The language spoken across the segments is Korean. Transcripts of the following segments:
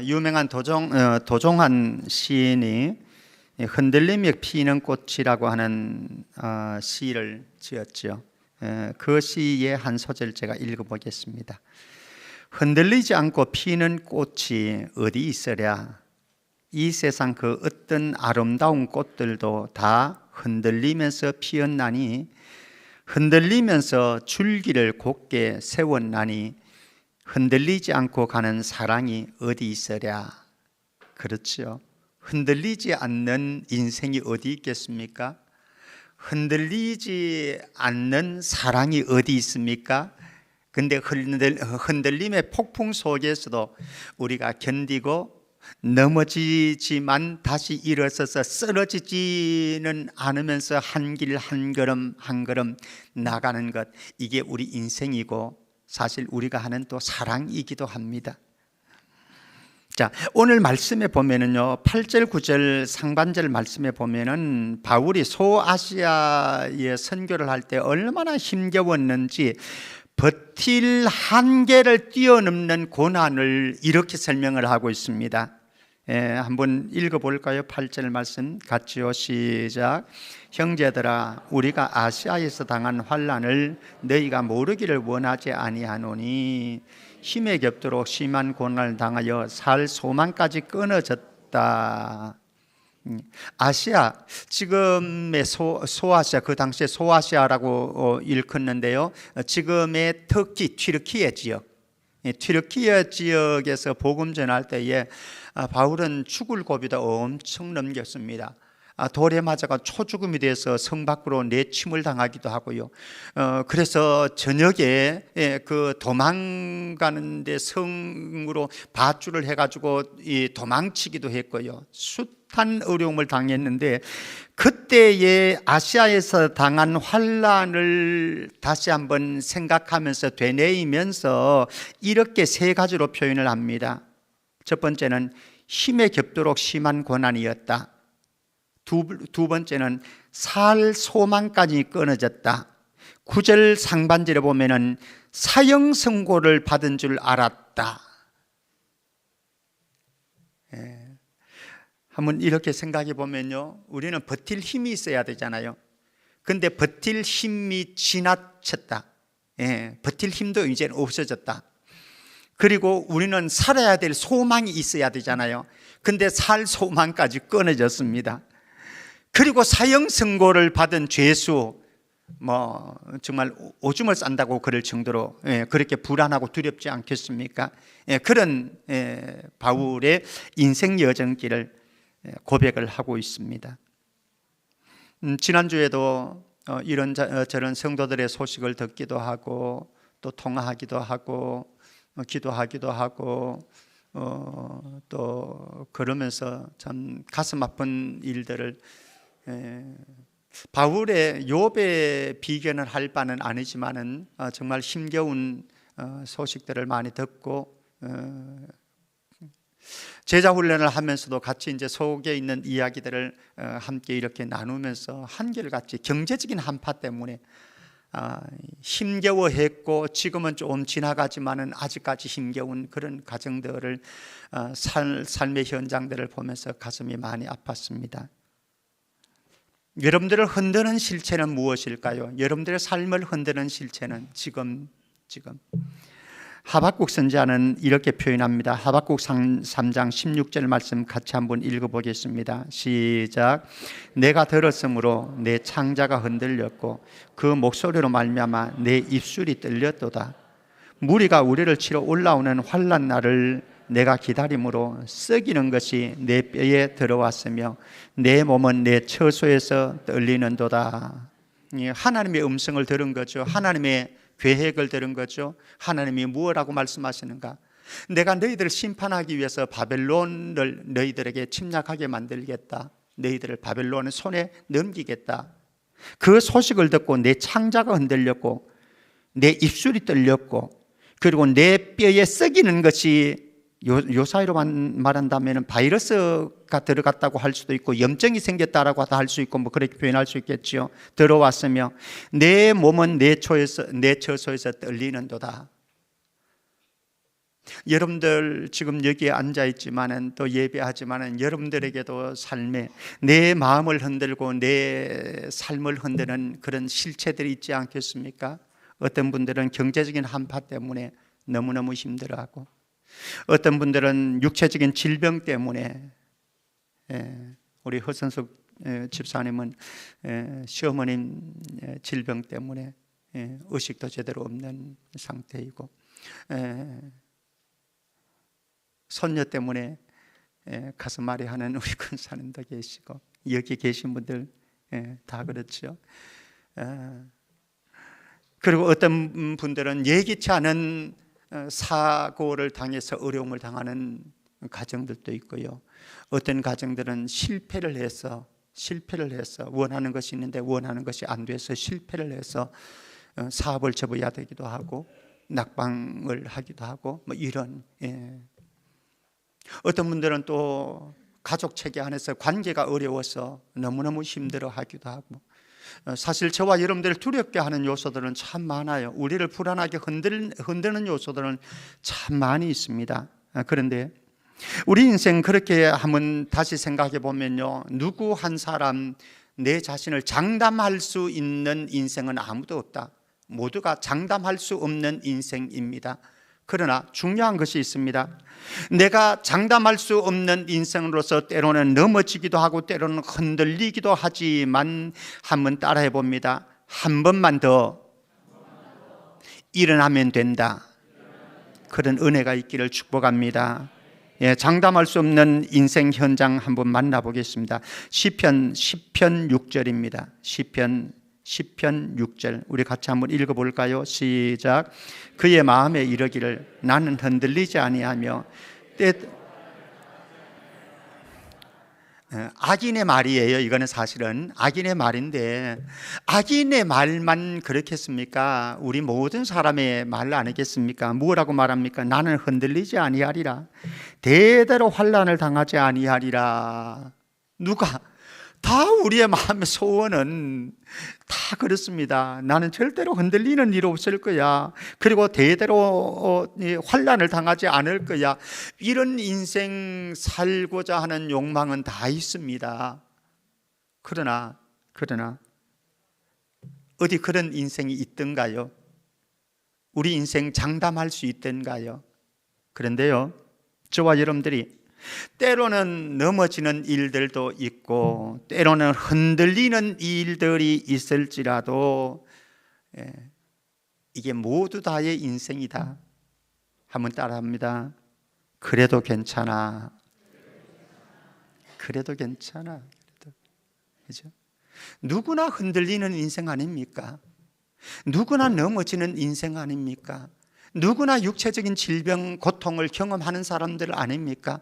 유명한 도종환 시인이 흔들림에 피는 꽃이라고 하는 시를 지었죠. 그 시의 한 소절 제가 읽어보겠습니다. 흔들리지 않고 피는 꽃이 어디 있으랴. 이 세상 그 어떤 아름다운 꽃들도 다 흔들리면서 피었나니, 흔들리면서 줄기를 곧게 세웠나니, 흔들리지 않고 가는 사랑이 어디 있으랴. 그렇죠. 흔들리지 않는 인생이 어디 있겠습니까? 흔들리지 않는 사랑이 어디 있습니까? 근데 흔들림의 폭풍 속에서도 우리가 견디고 넘어지지만 다시 일어서서 쓰러지지는 않으면서 한 길 한 걸음 한 걸음 나가는 것, 이게 우리 인생이고 사실 우리가 하는 또 사랑이기도 합니다. 자, 오늘 말씀에 보면은요, 8절 9절 상반절 말씀에 보면은 바울이 소아시아에 선교를 할 때 얼마나 힘겨웠는지 버틸 한계를 뛰어넘는 고난을 이렇게 설명을 하고 있습니다. 한번 읽어볼까요? 8절 말씀 같이요. 시작. 형제들아, 우리가 아시아에서 당한 환난을 너희가 모르기를 원하지 아니하노니 힘에 겹도록 심한 고난을 당하여 살 소망까지 끊어졌다. 아시아, 지금의 소아시아, 그 당시에 소아시아라고 일컫는데요, 지금의 터키, 튀르키예 지역, 튀르키예 지역에서 복음 전할 때에 바울은 죽을 고비도 엄청 넘겼습니다. 돌에 맞아가 초죽음이 돼서 성 밖으로 내침을 당하기도 하고요. 그래서 저녁에 그 도망가는데 성으로 밧줄을 해가지고 도망치기도 했고요. 숱한 어려움을 당했는데, 그때의 아시아에서 당한 환난을 다시 한번 생각하면서 되뇌이면서 이렇게 세 가지로 표현을 합니다. 첫 번째는 힘에 겹도록 심한 고난이었다. 두 번째는 살 소망까지 끊어졌다. 9절 상반절에 보면은 사형 선고를 받은 줄 알았다. 한번 이렇게 생각해 보면요, 우리는 버틸 힘이 있어야 되잖아요. 근데 버틸 힘이 지나쳤다. 버틸 힘도 이제는 없어졌다. 그리고 우리는 살아야 될 소망이 있어야 되잖아요. 근데 살 소망까지 끊어졌습니다. 그리고 사형 선고를 받은 죄수, 정말 오줌을 싼다고 그럴 정도로 그렇게 불안하고 두렵지 않겠습니까? 그런 바울의 인생 여정길을 고백을 하고 있습니다. 지난주에도 이런저런 성도들의 소식을 듣기도 하고 또 통화하기도 하고 기도하기도 하고 또 그러면서 참 가슴 아픈 일들을, 바울의 욥의 비견을 할 바는 아니지만은 정말 힘겨운 소식들을 많이 듣고, 제자 훈련을 하면서도 같이 이제 속에 있는 이야기들을 함께 이렇게 나누면서 한결같이 경제적인 한파 때문에 힘겨워했고, 지금은 좀 지나가지만은 아직까지 힘겨운 그런 가정들을, 삶의 현장들을 보면서 가슴이 많이 아팠습니다. 여러분들을 흔드는 실체는 무엇일까요? 여러분들의 삶을 흔드는 실체는 지금 하박국 선지자는 이렇게 표현합니다. 하박국 3장 16절 말씀 같이 한번 읽어보겠습니다. 시작. 내가 들었으므로 내 창자가 흔들렸고 그 목소리로 말미암아 내 입술이 떨렸도다. 무리가 우리를 치러 올라오는 환난 날을 내가 기다림으로 썩이는 것이 내 뼈에 들어왔으며 내 몸은 내 처소에서 떨리는도다. 하나님의 음성을 들은 거죠. 하나님의 계획을 들은 거죠. 하나님이 무엇라고 말씀하시는가? 내가 너희들을 심판하기 위해서 바벨론을 너희들에게 침략하게 만들겠다. 너희들을 바벨론의 손에 넘기겠다. 그 소식을 듣고 내 창자가 흔들렸고 내 입술이 떨렸고, 그리고 내 뼈에 썩이는 것이, 요 사이로 말한다면 바이러스가 들어갔다고 할 수도 있고 염증이 생겼다라고 할 수 있고 그렇게 표현할 수 있겠죠. 들어왔으며 내 몸은 내 처소에서 떨리는도다. 여러분들 지금 여기에 앉아 있지만은 또 예배하지만은 여러분들에게도 삶에 내 마음을 흔들고 내 삶을 흔드는 그런 실체들이 있지 않겠습니까? 어떤 분들은 경제적인 한파 때문에 너무너무 힘들어하고, 어떤 분들은 육체적인 질병 때문에, 우리 허선숙 집사님은 시어머님 질병 때문에 의식도 제대로 없는 상태이고, 손녀 때문에 가슴앓이 하는 우리 큰사님도 계시고, 여기 계신 분들 다 그렇죠. 그리고 어떤 분들은 예기치 않은 사고를 당해서 어려움을 당하는 가정들도 있고요. 어떤 가정들은 실패를 해서 원하는 것이 있는데 원하는 것이 안 돼서 실패를 해서 사업을 접어야 되기도 하고 낙방을 하기도 하고 뭐 이런. 어떤 분들은 또 가족 체계 안에서 관계가 어려워서 너무너무 힘들어하기도 하고, 사실 저와 여러분들을 두렵게 하는 요소들은 참 많아요. 우리를 불안하게 흔드는 요소들은 참 많이 있습니다. 그런데 우리 인생 그렇게 한번 다시 생각해 보면요, 누구 한 사람 내 자신을 장담할 수 있는 인생은 아무도 없다. 모두가 장담할 수 없는 인생입니다. 그러나 중요한 것이 있습니다. 내가 장담할 수 없는 인생으로서 때로는 넘어지기도 하고 때로는 흔들리기도 하지만 한번 따라해 봅니다. 한 번만 더 일어나면 된다. 그런 은혜가 있기를 축복합니다. 장담할 수 없는 인생 현장 한번 만나보겠습니다. 시편 10편 6절입니다. 시편 10편 6절 우리 같이 한번 읽어볼까요? 시작. 그의 마음에 이르기를 나는 흔들리지 아니하며 악인의 말이에요. 이거는 사실은 악인의 말인데, 악인의 말만 그렇겠습니까? 우리 모든 사람의 말 아니겠습니까? 뭐라고 말합니까? 나는 흔들리지 아니하리라. 대대로 환난을 당하지 아니하리라. 누가? 다 우리의 마음의 소원은 다 그렇습니다. 나는 절대로 흔들리는 일 없을 거야. 그리고 대대로 환난을 당하지 않을 거야. 이런 인생 살고자 하는 욕망은 다 있습니다. 그러나 어디 그런 인생이 있던가요? 우리 인생 장담할 수 있던가요? 그런데요, 저와 여러분들이 때로는 넘어지는 일들도 있고 때로는 흔들리는 일들이 있을지라도 이게 모두 다의 인생이다. 한번 따라합니다. 그래도 괜찮아. 그래도 괜찮아. 그죠? 누구나 흔들리는 인생 아닙니까? 누구나 넘어지는 인생 아닙니까? 누구나 육체적인 질병, 고통을 경험하는 사람들 아닙니까?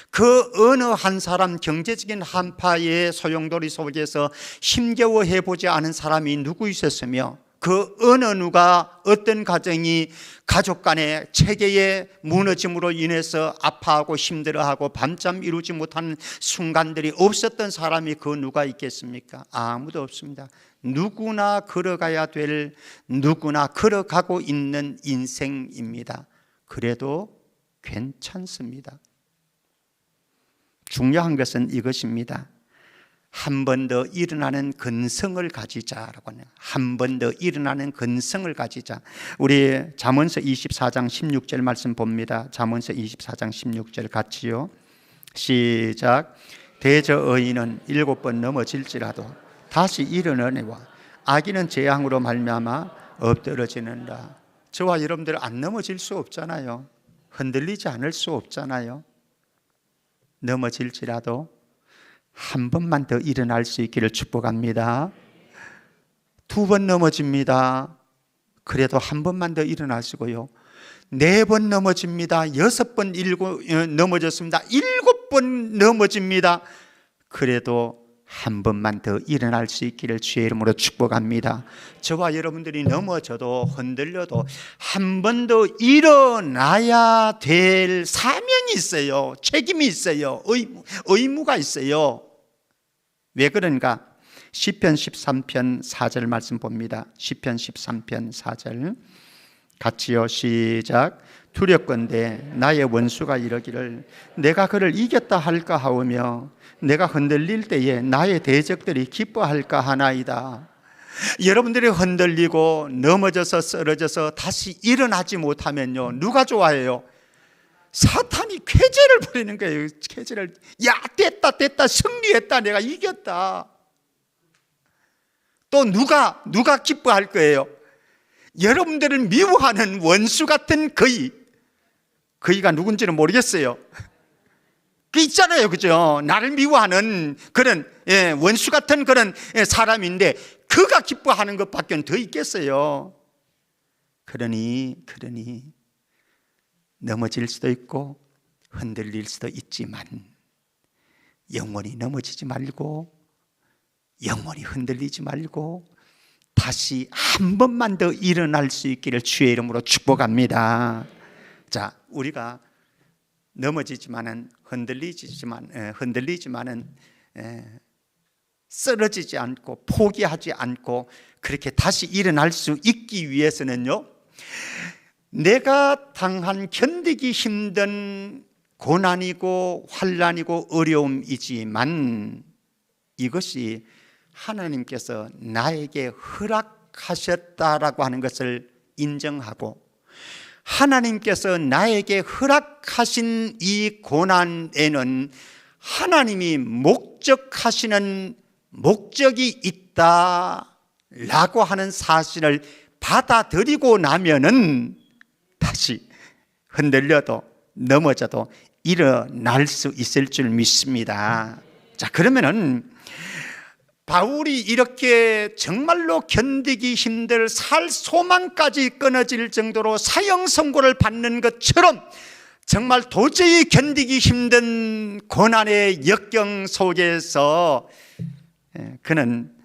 그 어느 한 사람 경제적인 한파의 소용돌이 속에서 힘겨워해보지 않은 사람이 누구 있었으며, 그 어느 누가 어떤 가정이 가족 간의 체계의 무너짐으로 인해서 아파하고 힘들어하고 밤잠 이루지 못하는 순간들이 없었던 사람이 그 누가 있겠습니까? 아무도 없습니다. 누구나 걸어가야 될, 누구나 걸어가고 있는 인생입니다. 그래도 괜찮습니다. 중요한 것은 이것입니다. 한 번 더 일어나는 근성을 가지자라고 하네요. 한 번 더 일어나는 근성을 가지자. 우리 잠언서 24장 16절 말씀 봅니다. 잠언서 24장 16절 같이요. 시작. 대저 의인은 7번 넘어질지라도 다시 일어나니와 악인은 재앙으로 말미암아 엎드러지는다. 저와 여러분들 안 넘어질 수 없잖아요. 흔들리지 않을 수 없잖아요. 넘어질지라도 한 번만 더 일어날 수 있기를 축복합니다. 2번 넘어집니다. 그래도 한 번만 더 일어날 수고요. 4번 넘어집니다. 6번 넘어졌습니다. 7번 넘어집니다. 그래도 한 번만 더 일어날 수 있기를 주의 이름으로 축복합니다. 저와 여러분들이 넘어져도 흔들려도 한 번 더 일어나야 될 사명이 있어요. 책임이 있어요. 의무가 있어요. 왜 그런가? 시편 13편 4절 말씀 봅니다. 시편 13편 4절 같이요. 시작. 두렵건대 나의 원수가 이러기를 내가 그를 이겼다 할까 하오며 내가 흔들릴 때에 나의 대적들이 기뻐할까 하나이다. 여러분들이 흔들리고 넘어져서 쓰러져서 다시 일어나지 못하면요, 누가 좋아해요? 사탄이 쾌재를 부리는 거예요. 쾌재를. 야, 됐다 승리했다, 내가 이겼다. 또 누가 기뻐할 거예요? 여러분들을 미워하는 원수 같은 그이가 누군지는 모르겠어요. 그 있잖아요, 그죠? 나를 미워하는 그런 원수 같은 그런 사람인데 그가 기뻐하는 것밖에 더 있겠어요. 그러니 넘어질 수도 있고 흔들릴 수도 있지만 영원히 넘어지지 말고 영원히 흔들리지 말고 다시 한 번만 더 일어날 수 있기를 주의 이름으로 축복합니다. 자, 우리가 넘어지지만은 흔들리지만은 쓰러지지 않고 포기하지 않고 그렇게 다시 일어날 수 있기 위해서는요, 내가 당한 견디기 힘든 고난이고 환난이고 어려움이지만 이것이 하나님께서 나에게 허락하셨다라고 하는 것을 인정하고 하나님께서 나에게 허락하신 이 고난에는 하나님이 목적하시는 목적이 있다라고 하는 사실을 받아들이고 나면은 다시 흔들려도 넘어져도 일어날 수 있을 줄 믿습니다. 자, 그러면은 바울이 이렇게 정말로 견디기 힘들 살 소망까지 끊어질 정도로 사형 선고를 받는 것처럼 정말 도저히 견디기 힘든 고난의 역경 속에서 그는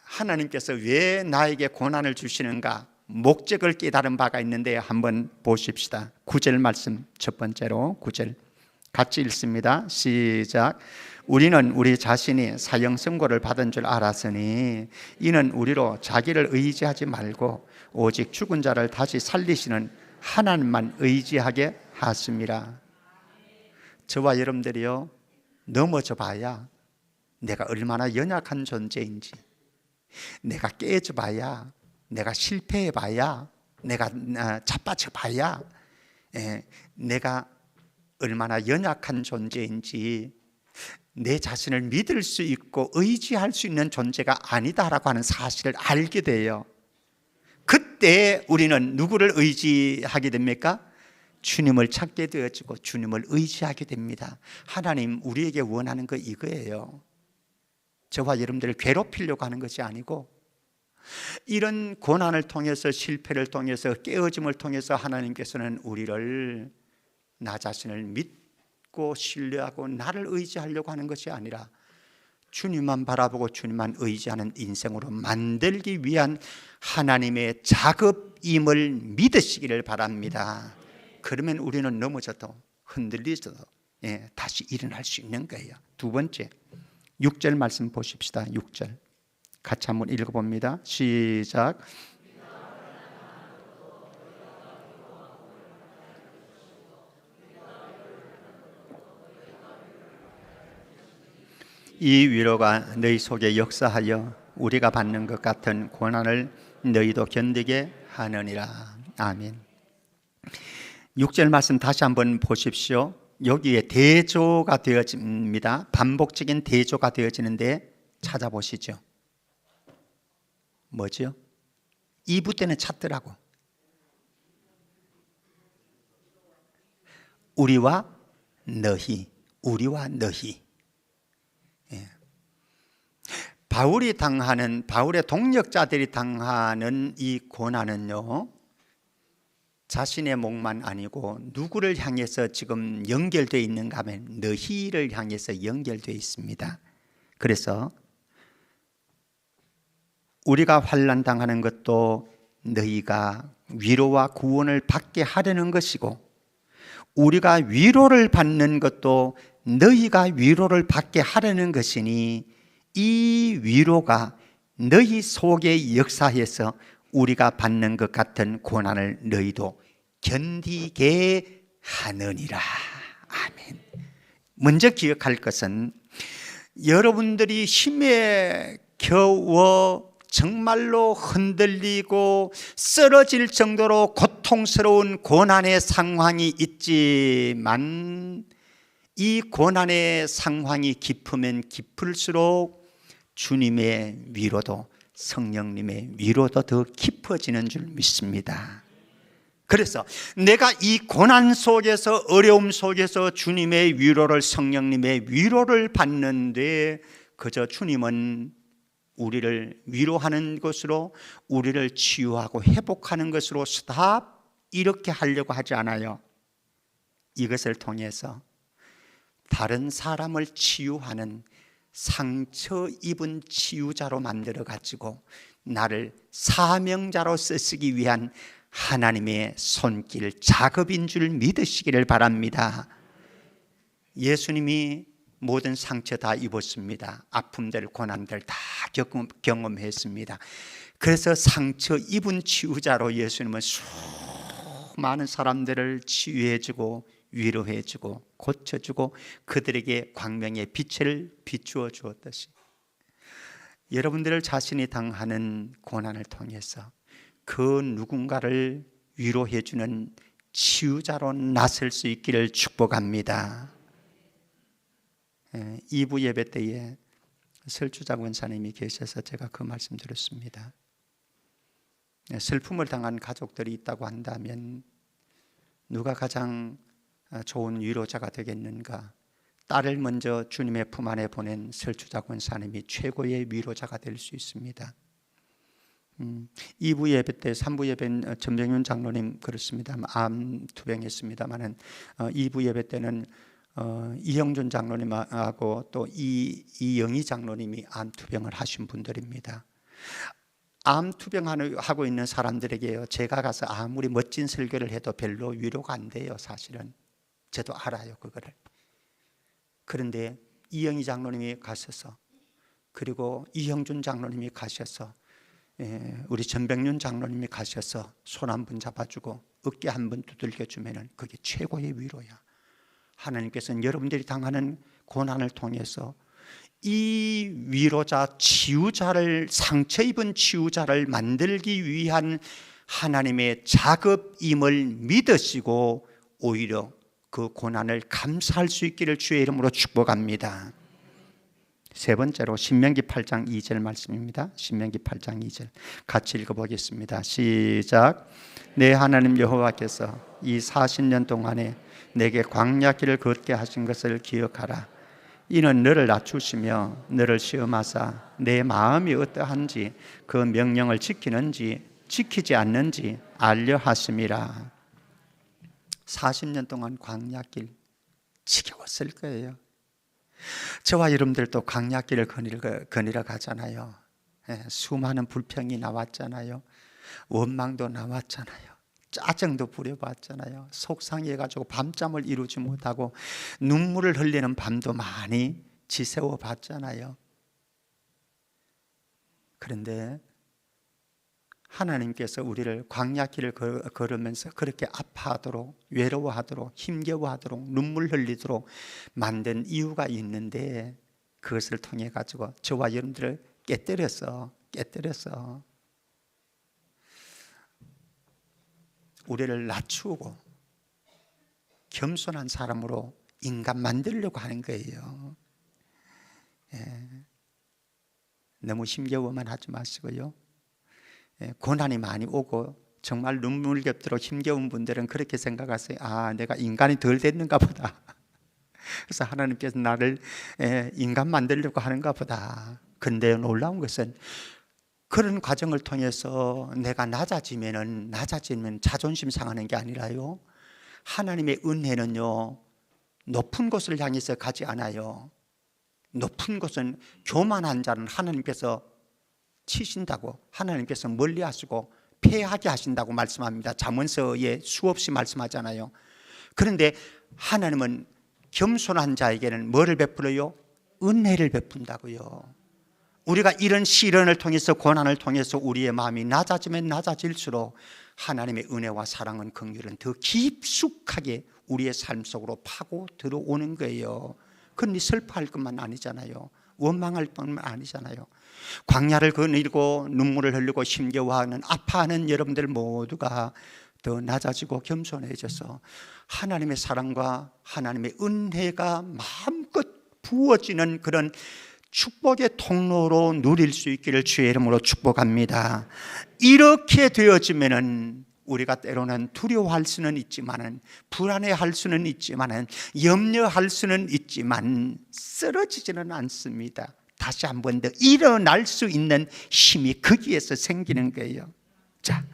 하나님께서 왜 나에게 고난을 주시는가 목적을 깨달은 바가 있는데 한번 보십시다. 9절 말씀 첫 번째로 9절 같이 읽습니다. 시작. 우리는 우리 자신이 사형 선고를 받은 줄 알았으니 이는 우리로 자기를 의지하지 말고 오직 죽은 자를 다시 살리시는 하나님만 의지하게 하십니다. 저와 여러분들이요, 넘어져 봐야 내가 얼마나 연약한 존재인지, 내가 깨져 봐야, 내가 실패해 봐야, 내가 자빠져 봐야 내가 얼마나 연약한 존재인지, 내 자신을 믿을 수 있고 의지할 수 있는 존재가 아니다라고 하는 사실을 알게 돼요. 그때 우리는 누구를 의지하게 됩니까? 주님을 찾게 되어지고 주님을 의지하게 됩니다. 하나님 우리에게 원하는 거 이거예요. 저와 여러분들을 괴롭히려고 하는 것이 아니고 이런 고난을 통해서 실패를 통해서 깨어짐을 통해서 하나님께서는 우리를 나 자신을 믿고 신뢰하고 나를 의지하려고 하는 것이 아니라 주님만 바라보고 주님만 의지하는 인생으로 만들기 위한 하나님의 작업임을 믿으시기를 바랍니다. 그러면 우리는 넘어져도 흔들리져도 다시 일어날 수 있는 거예요. 두 번째 6절 말씀 보십시다. 6절 같이 한번 읽어봅니다. 시작. 이 위로가 너희 속에 역사하여 우리가 받는 것 같은 고난을 너희도 견디게 하느니라. 아멘. 6절 말씀 다시 한번 보십시오. 여기에 대조가 되어집니다. 반복적인 대조가 되어지는데 찾아보시죠. 뭐죠? 2부 때는 찾더라고. 우리와 너희, 우리와 너희. 바울의 동력자들이 당하는 이 고난은요, 자신의 목만 아니고 누구를 향해서 지금 연결되어 있는가 하면 너희를 향해서 연결되어 있습니다. 그래서 우리가 환난 당하는 것도 너희가 위로와 구원을 받게 하려는 것이고, 우리가 위로를 받는 것도 너희가 위로를 받게 하려는 것이니, 이 위로가 너희 속에 역사해서 우리가 받는 것 같은 고난을 너희도 견디게 하느니라. 아멘. 먼저 기억할 것은 여러분들이 힘에 겨워 정말로 흔들리고 쓰러질 정도로 고통스러운 고난의 상황이 있지만 이 고난의 상황이 깊으면 깊을수록 주님의 위로도 성령님의 위로도 더 깊어지는 줄 믿습니다. 그래서 내가 이 고난 속에서 어려움 속에서 주님의 위로를 성령님의 위로를 받는데 그저 주님은 우리를 위로하는 것으로 우리를 치유하고 회복하는 것으로 스탑 이렇게 하려고 하지 않아요. 이것을 통해서 다른 사람을 치유하는 상처 입은 치유자로 만들어 가지고 나를 사명자로 쓰시기 위한 하나님의 손길 작업인 줄 믿으시기를 바랍니다. 예수님이 모든 상처 다 입었습니다. 아픔들 고난들 다 경험했습니다. 그래서 상처 입은 치유자로 예수님은 수많은 사람들을 치유해주고 위로해주고 고쳐주고 그들에게 광명의 빛을 비추어 주었듯이 여러분들 자신이 당하는 고난을 통해서 그 누군가를 위로해주는 치유자로 나설 수 있기를 축복합니다. 2부 예배 때에 설주자 권사님이 계셔서 제가 그 말씀 드렸습니다. 슬픔을 당한 가족들이 있다고 한다면 누가 가장 좋은 위로자가 되겠는가? 딸을 먼저 주님의 품 안에 보낸 설주자 권사님이 최고의 위로자가 될 수 있습니다. 2부 예배 때 3부 예배는 전병윤 장로님 그렇습니다. 암 투병했습니다만은 2부 예배 때는 이형준 장로님하고 또 이영희 장로님이 암 투병을 하신 분들입니다. 암 투병하고 있는 사람들에게요, 제가 가서 아무리 멋진 설교를 해도 별로 위로가 안 돼요. 사실은 저도 알아요 그거를. 그런데 이영희 장로님이 가셔서 그리고 이형준 장로님이 가셔서 우리 전병윤 장로님이 가셔서 손 한 번 잡아주고 어깨 한 번 두들겨 주면은 그게 최고의 위로야. 하나님께서는 여러분들이 당하는 고난을 통해서 이 위로자, 치유자를, 상처 입은 치유자를 만들기 위한 하나님의 작업임을 믿으시고 오히려 그 고난을 감사할 수 있기를 주의 이름으로 축복합니다. 세 번째로 신명기 8장 2절 말씀입니다. 신명기 8장 2절 같이 읽어보겠습니다. 시작. 내 하나님 여호와께서 이 40년 동안에 내게 광야길을 걷게 하신 것을 기억하라. 이는 너를 낮추시며 너를 시험하사 내 마음이 어떠한지 그 명령을 지키는지 지키지 않는지 알려 하심이라. 40년 동안 광야길 지겨웠을 거예요. 저와 여러분들도 광야길을 거니러 가잖아요. 수많은 불평이 나왔잖아요. 원망도 나왔잖아요. 짜증도 부려봤잖아요. 속상해가지고 밤잠을 이루지 못하고 눈물을 흘리는 밤도 많이 지새워 봤잖아요. 그런데 하나님께서 우리를 광야길을 걸으면서 그렇게 아파하도록 외로워하도록 힘겨워하도록 눈물 흘리도록 만든 이유가 있는데 그것을 통해 가지고 저와 여러분들을 깨뜨려서 우리를 낮추고 겸손한 사람으로 인간 만들려고 하는 거예요. 너무 힘겨워만 하지 마시고요. 고난이 많이 오고 정말 눈물겹도록 힘겨운 분들은 그렇게 생각하세요. 아, 내가 인간이 덜 됐는가 보다. 그래서 하나님께서 나를 인간 만들려고 하는가 보다. 근데 놀라운 것은 그런 과정을 통해서 내가 낮아지면 자존심 상하는 게 아니라요, 하나님의 은혜는요 높은 곳을 향해서 가지 않아요. 높은 곳은 교만한 자는 하나님께서 치신다고, 하나님께서 멀리 하시고 폐하게 하신다고 말씀합니다. 잠언서에 수없이 말씀하잖아요. 그런데 하나님은 겸손한 자에게는 뭐를 베풀어요? 은혜를 베푼다고요. 우리가 이런 시련을 통해서 고난을 통해서 우리의 마음이 낮아지면 낮아질수록 하나님의 은혜와 사랑은, 긍휼은 더 깊숙하게 우리의 삶 속으로 파고 들어오는 거예요. 그건 슬퍼할 것만 아니잖아요. 원망할 것만 아니잖아요. 광야를 거닐고 눈물을 흘리고 힘겨워하는, 아파하는 여러분들 모두가 더 낮아지고 겸손해져서 하나님의 사랑과 하나님의 은혜가 마음껏 부어지는 그런 축복의 통로로 누릴 수 있기를 주의 이름으로 축복합니다. 이렇게 되어지면은 우리가 때로는 두려워할 수는 있지만은, 불안해할 수는 있지만은, 염려할 수는 있지만 쓰러지지는 않습니다. 다시 한 번 더 일어날 수 있는 힘이 거기에서 생기는 거예요. 자,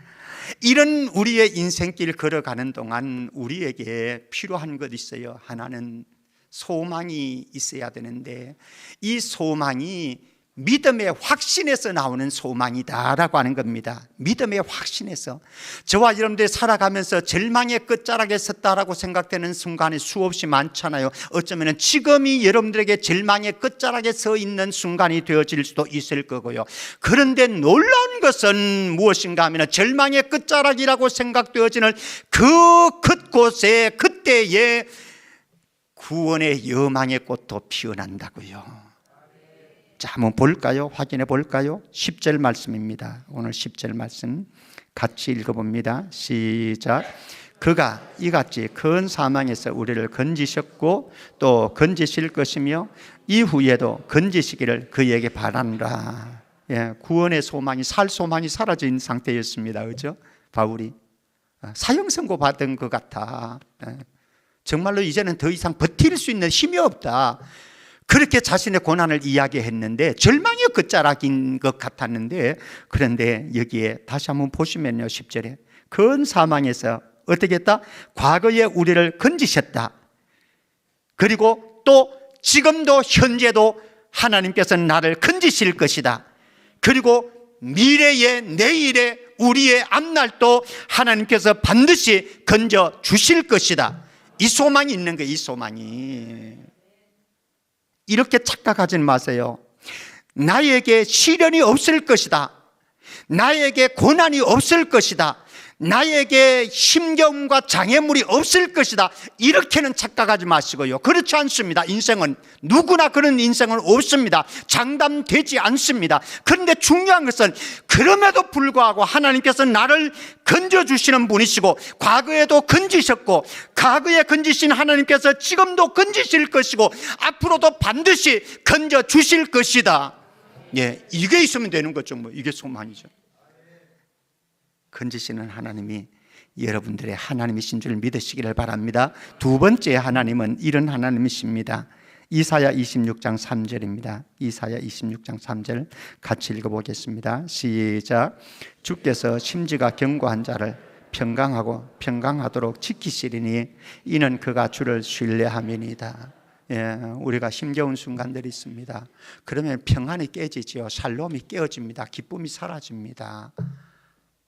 이런 우리의 인생길 걸어가는 동안 우리에게 필요한 것 있어요. 하나는 소망이 있어야 되는데, 이 소망이 믿음의 확신에서 나오는 소망이다라고 하는 겁니다. 믿음의 확신에서. 저와 여러분들이 살아가면서 절망의 끝자락에 섰다라고 생각되는 순간이 수없이 많잖아요. 어쩌면 지금이 여러분들에게 절망의 끝자락에 서 있는 순간이 되어질 수도 있을 거고요. 그런데 놀라운 것은 무엇인가 하면, 절망의 끝자락이라고 생각되어지는 그 끝곳에, 그때에 구원의 여망의 꽃도 피어난다고요. 자, 한번 볼까요? 확인해 볼까요? 10절 말씀입니다. 오늘 10절 말씀 같이 읽어봅니다. 시작. 그가 이같이 큰 사망에서 우리를 건지셨고 또 건지실 것이며 이후에도 건지시기를 그에게 바라노라. 예, 구원의 소망이, 살 소망이 사라진 상태였습니다. 그렇죠? 바울이 사형 선고 받은 것 같아. 정말로 이제는 더 이상 버틸 수 있는 힘이 없다. 그렇게 자신의 고난을 이야기했는데 절망의 끝자락인 것 같았는데, 그런데 여기에 다시 한번 보시면요, 10절에 큰 사망에서 어떻게 했다? 과거에 우리를 건지셨다. 그리고 또 지금도 현재도 하나님께서는 나를 건지실 것이다. 그리고 미래의, 내일의, 우리의 앞날도 하나님께서 반드시 건져 주실 것이다. 이 소망이 있는 거예요. 이 소망이. 이렇게 착각하지 마세요. 나에게 시련이 없을 것이다. 나에게 고난이 없을 것이다. 나에게 힘겨움과 장애물이 없을 것이다. 이렇게는 착각하지 마시고요. 그렇지 않습니다. 인생은 누구나 그런 인생은 없습니다. 장담되지 않습니다. 그런데 중요한 것은 그럼에도 불구하고 하나님께서 나를 건져주시는 분이시고, 과거에도 건지셨고, 과거에 건지신 하나님께서 지금도 건지실 것이고, 앞으로도 반드시 건져주실 것이다. 예, 이게 있으면 되는 거죠. 뭐 이게 소망이죠. 건지시는 하나님이 여러분들의 하나님이신 줄 믿으시기를 바랍니다. 두 번째 하나님은 이런 하나님이십니다. 이사야 26장 3절입니다. 이사야 26장 3절 같이 읽어보겠습니다. 시작. 주께서 심지가 견고한 자를 평강하도록 지키시리니 이는 그가 주를 신뢰함이니이다. 예, 우리가 힘겨운 순간들이 있습니다. 그러면 평안이 깨지죠. 샬롬이 깨어집니다. 기쁨이 사라집니다.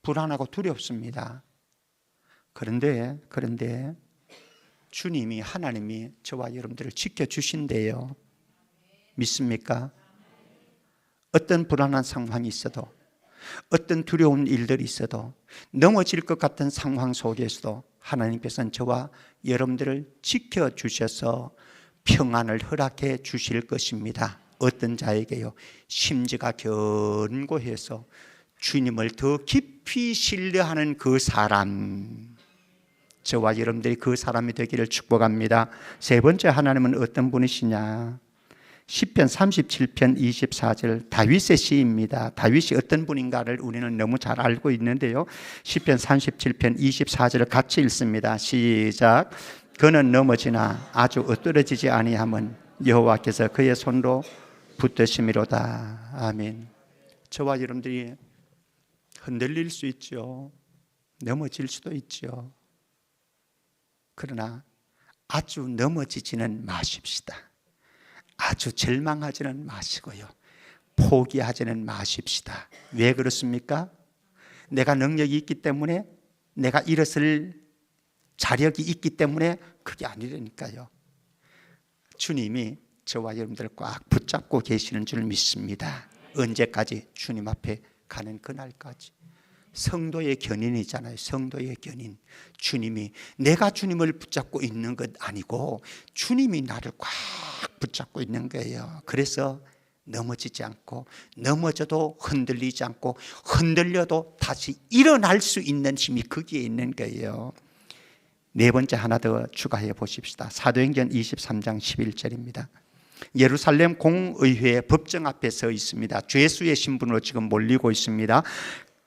불안하고 두렵습니다. 그런데 주님이, 하나님이 저와 여러분들을 지켜주신대요. 믿습니까? 어떤 불안한 상황이 있어도, 어떤 두려운 일들이 있어도, 넘어질 것 같은 상황 속에서도 하나님께서는 저와 여러분들을 지켜주셔서 평안을 허락해 주실 것입니다. 어떤 자에게요? 심지가 견고해서 주님을 더 깊이 신뢰하는 그 사람, 저와 여러분들이 그 사람이 되기를 축복합니다. 세 번째 하나님은 어떤 분이시냐? 시편 37편 24절 다윗의 시입니다. 다윗이 어떤 분인가를 우리는 너무 잘 알고 있는데요, 시편 37편 24절을 같이 읽습니다. 시작. 그는 넘어지나 아주 엎드러지지 아니함은 여호와께서 그의 손으로 붙드심이로다. 아멘. 저와 여러분들이 흔들릴 수 있죠. 넘어질 수도 있죠. 그러나 아주 넘어지지는 마십시다. 아주 절망하지는 마시고요, 포기하지는 마십시다. 왜 그렇습니까? 내가 능력이 있기 때문에, 내가 일어설 자력이 있기 때문에 그게 아니라니까요. 주님이 저와 여러분들을 꽉 붙잡고 계시는 줄 믿습니다. 언제까지? 주님 앞에 가는 그날까지. 성도의 견인이잖아요. 성도의 견인. 주님이, 내가 주님을 붙잡고 있는 것 아니고 주님이 나를 꽉 붙잡고 있는 거예요. 그래서 넘어지지 않고, 넘어져도 흔들리지 않고, 흔들려도 다시 일어날 수 있는 힘이 거기에 있는 거예요. 네 번째 하나 더 추가해 보십시다. 사도행전 23장 11절입니다. 예루살렘 공의회 법정 앞에 서 있습니다. 죄수의 신분으로 지금 몰리고 있습니다.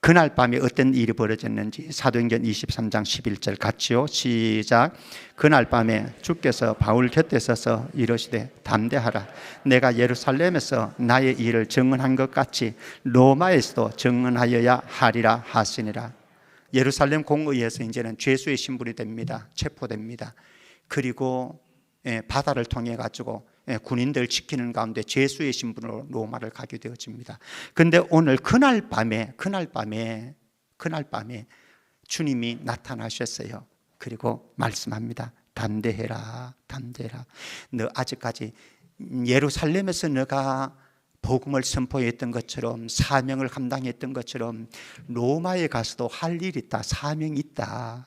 그날 밤에 어떤 일이 벌어졌는지 사도행전 23장 11절 같이요. 시작. 그날 밤에 주께서 바울 곁에 서서 이르시되 담대하라. 내가 예루살렘에서 나의 일을 증언한 것 같이 로마에서도 증언하여야 하리라 하시니라. 예루살렘 공의회에서 이제는 죄수의 신분이 됩니다. 체포됩니다. 그리고 바다를 통해 가지고 군인들 지키는 가운데 죄수의 신분으로 로마를 가게 되어집니다. 그런데 오늘 그날 밤에 주님이 나타나셨어요. 그리고 말씀합니다. 담대해라, 담대해라. 너 아직까지 예루살렘에서 너가 복음을 선포했던 것처럼, 사명을 감당했던 것처럼 로마에 가서도 할 일이 있다, 사명이 있다.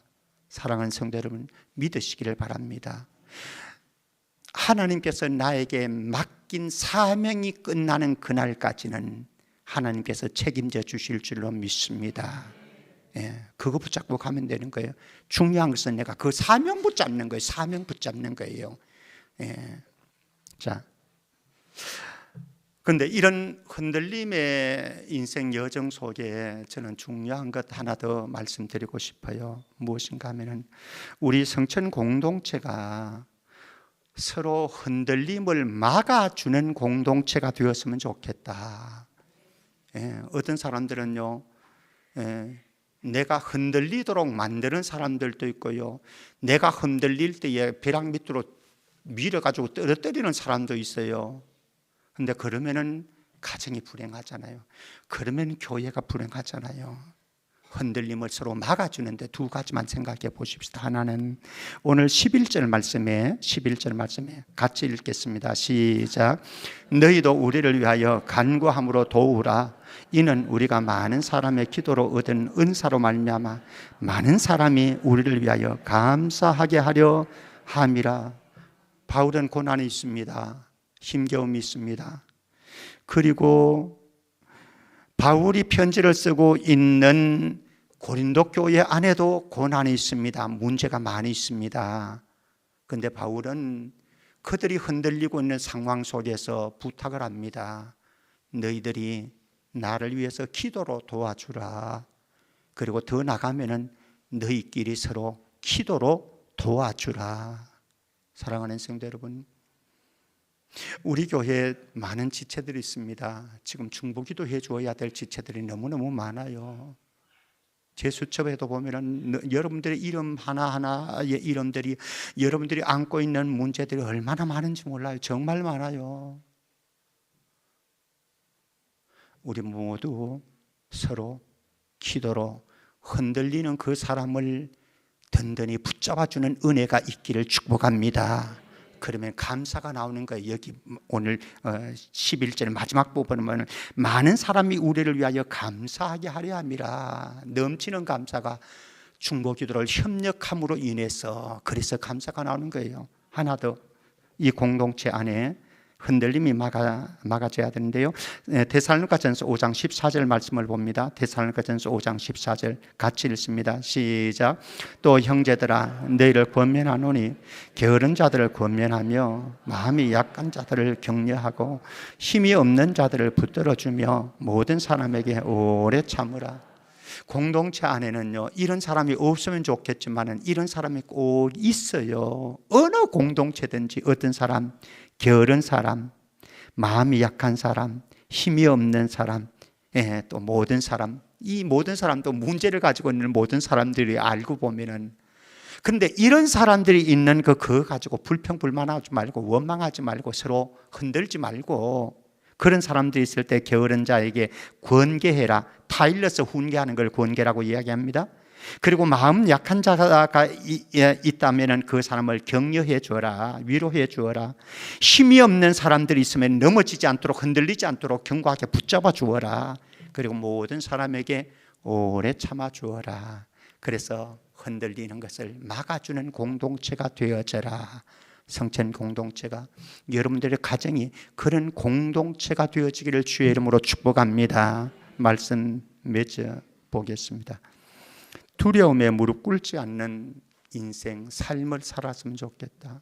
사랑하는 성도 여러분, 믿으시기를 바랍니다. 하나님께서 나에게 맡긴 사명이 끝나는 그날까지는 하나님께서 책임져 주실 줄로 믿습니다. 그거 붙잡고 가면 되는 거예요. 중요한 것은 내가 그 사명 붙잡는 거예요. 사명 붙잡는 거예요. 자, 그런데 이런 흔들림의 인생 여정 속에 저는 중요한 것 하나 더 말씀드리고 싶어요. 무엇인가 하면은 우리 성천 공동체가 서로 흔들림을 막아주는 공동체가 되었으면 좋겠다. 어떤 사람들은요, 내가 흔들리도록 만드는 사람들도 있고요, 내가 흔들릴 때에 벼락 밑으로 밀어가지고 떨어뜨리는 사람도 있어요. 근데 그러면은 가정이 불행하잖아요. 그러면 교회가 불행하잖아요. 흔들림을 서로 막아주는데 두 가지만 생각해 보십시다. 하나는 오늘 11절 말씀에 같이 읽겠습니다. 시작. 너희도 우리를 위하여 간구함으로 도우라. 이는 우리가 많은 사람의 기도로 얻은 은사로 말미암아 많은 사람이 우리를 위하여 감사하게 하려 함이라. 바울은 고난이 있습니다. 힘겨움이 있습니다. 그리고 바울이 편지를 쓰고 있는 고린도 교회 안에도 고난이 있습니다. 문제가 많이 있습니다. 그런데 바울은 그들이 흔들리고 있는 상황 속에서 부탁을 합니다. 너희들이 나를 위해서 기도로 도와주라. 그리고 더 나가면은 너희끼리 서로 기도로 도와주라. 사랑하는 성도 여러분, 우리 교회에 많은 지체들이 있습니다. 지금 중보기도 해줘야 될 지체들이 너무너무 많아요. 제 수첩에도 보면은 여러분들의 이름 하나하나의 이름들이, 여러분들이 안고 있는 문제들이 얼마나 많은지 몰라요. 정말 많아요. 우리 모두 서로 기도로 흔들리는 그 사람을 든든히 붙잡아주는 은혜가 있기를 축복합니다. 그러면 감사가 나오는 거예요. 여기 오늘 11절 마지막 부분은 많은 사람이 우리를 위하여 감사하게 하려 함이라. 넘치는 감사가 중보기도를 협력함으로 인해서, 그래서 감사가 나오는 거예요. 하나 더, 이 공동체 안에 흔들림이 막아져야 되는데요. 데살로니가전서 5장 14절 말씀을 봅니다. 데살로니가전서 5장 14절 같이 읽습니다. 시작. 또 형제들아 너희를 권면하노니 게으른 자들을 권면하며 마음이 약한 자들을 격려하고 힘이 없는 자들을 붙들어주며 모든 사람에게 오래 참으라. 공동체 안에는요, 이런 사람이 없으면 좋겠지만 이런 사람이 꼭 있어요. 어느 공동체든지 어떤 사람, 게으른 사람, 마음이 약한 사람, 힘이 없는 사람, 또 모든 사람, 이 모든 사람도 문제를 가지고 있는 모든 사람들이 알고 보면은, 그런데 이런 사람들이 있는 그거 가지고 불평불만하지 말고 원망하지 말고 서로 흔들지 말고, 그런 사람들이 있을 때 게으른 자에게 권계해라. 타일러서 훈계하는 걸 권계라고 이야기합니다. 그리고 마음 약한 자가 있다면 그 사람을 격려해 주어라. 위로해 주어라. 힘이 없는 사람들이 있으면 넘어지지 않도록, 흔들리지 않도록 견고하게 붙잡아 주어라. 그리고 모든 사람에게 오래 참아 주어라. 그래서 흔들리는 것을 막아주는 공동체가 되어져라. 성천 공동체가, 여러분들의 가정이 그런 공동체가 되어지기를 주의 이름으로 축복합니다. 말씀 맺어 보겠습니다. 두려움에 무릎 꿇지 않는 인생, 삶을 살았으면 좋겠다.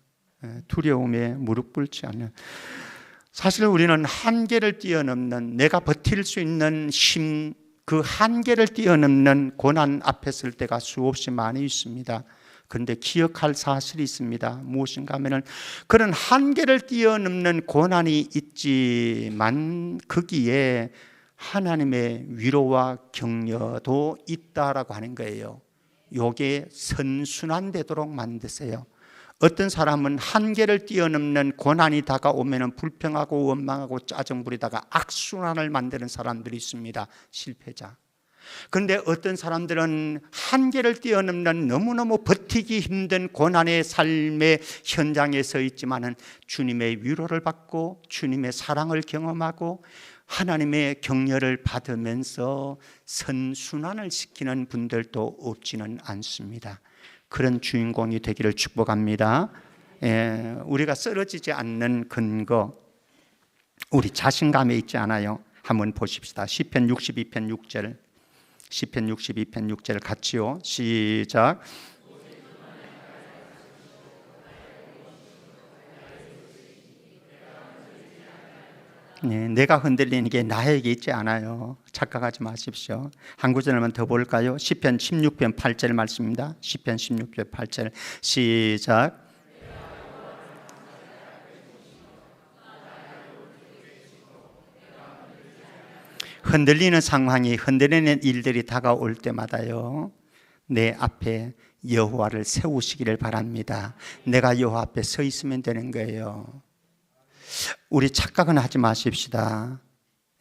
두려움에 무릎 꿇지 않는. 사실 우리는 한계를 뛰어넘는, 내가 버틸 수 있는 힘, 그 한계를 뛰어넘는 고난 앞에 설 때가 수없이 많이 있습니다. 그런데 기억할 사실이 있습니다. 무엇인가 하면은 그런 한계를 뛰어넘는 고난이 있지만 거기에 하나님의 위로와 격려도 있다라고 하는 거예요. 요게 선순환되도록 만드세요. 어떤 사람은 한계를 뛰어넘는 고난이 다가오면 불평하고 원망하고 짜증 부리다가 악순환을 만드는 사람들이 있습니다. 실패자. 그런데 어떤 사람들은 한계를 뛰어넘는 너무너무 버티기 힘든 고난의 삶의 현장에 서 있지만은 주님의 위로를 받고 주님의 사랑을 경험하고 하나님의 격려를 받으면서 선순환을 시키는 분들도 없지는 않습니다. 그런 주인공이 되기를 축복합니다. 우리가 쓰러지지 않는 근거, 우리 자신감에 있지 않아요? 한번 보십시다. 시편 62편 6절, 시편 62편 6절 같이요. 시작. 내가 흔들리는 게 나에게 있지 않아요. 착각하지 마십시오. 한 구절만 더 볼까요? 시편 16편 8절 말씀입니다. 시편 16편 8절 시작. 흔들리는 상황이, 흔들리는 일들이 다가올 때마다요, 내 앞에 여호와를 세우시기를 바랍니다. 내가 여호와 앞에 서 있으면 되는 거예요. 우리 착각은 하지 마십시다.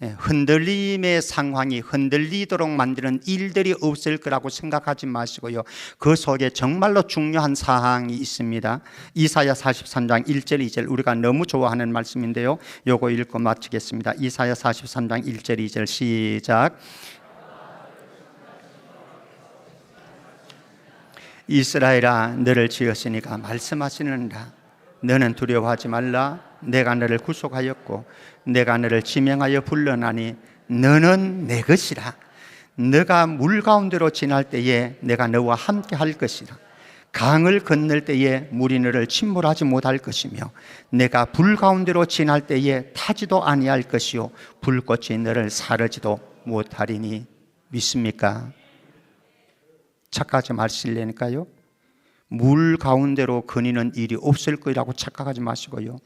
흔들림의 상황이 흔들리도록 만드는 일들이 없을 거라고 생각하지 마시고요, 그 속에 정말로 중요한 사항이 있습니다. 이사야 43장 1절 2절, 우리가 너무 좋아하는 말씀인데요, 요거 읽고 마치겠습니다. 이사야 43장 1절 2절 시작. 이스라엘아, 너를 지었으니까 말씀하시는다. 너는 두려워하지 말라. 내가 너를 구속하였고 내가 너를 지명하여 불러나니 너는 내 것이라. 너가 물 가운데로 지날 때에 내가 너와 함께 할 것이라. 강을 건널 때에 물이 너를 침몰하지 못할 것이며 내가 불 가운데로 지날 때에 타지도 아니할 것이요 불꽃이 너를 사르지도 못하리니. 믿습니까? 착각하지 마시려니까요. 물 가운데로 거니는 일이 없을 거라고 착각하지 마시고요,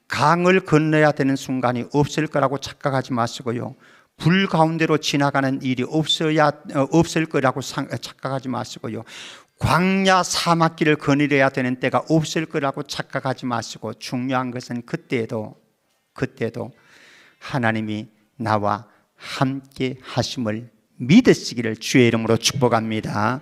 강을 건너야 되는 순간이 없을 거라고 착각하지 마시고요, 불 가운데로 지나가는 일이 없을 거라고 착각하지 마시고요, 광야 사막길을 거닐어야 되는 때가 없을 거라고 착각하지 마시고, 중요한 것은 그때도 하나님이 나와 함께 하심을 믿으시기를 주의 이름으로 축복합니다.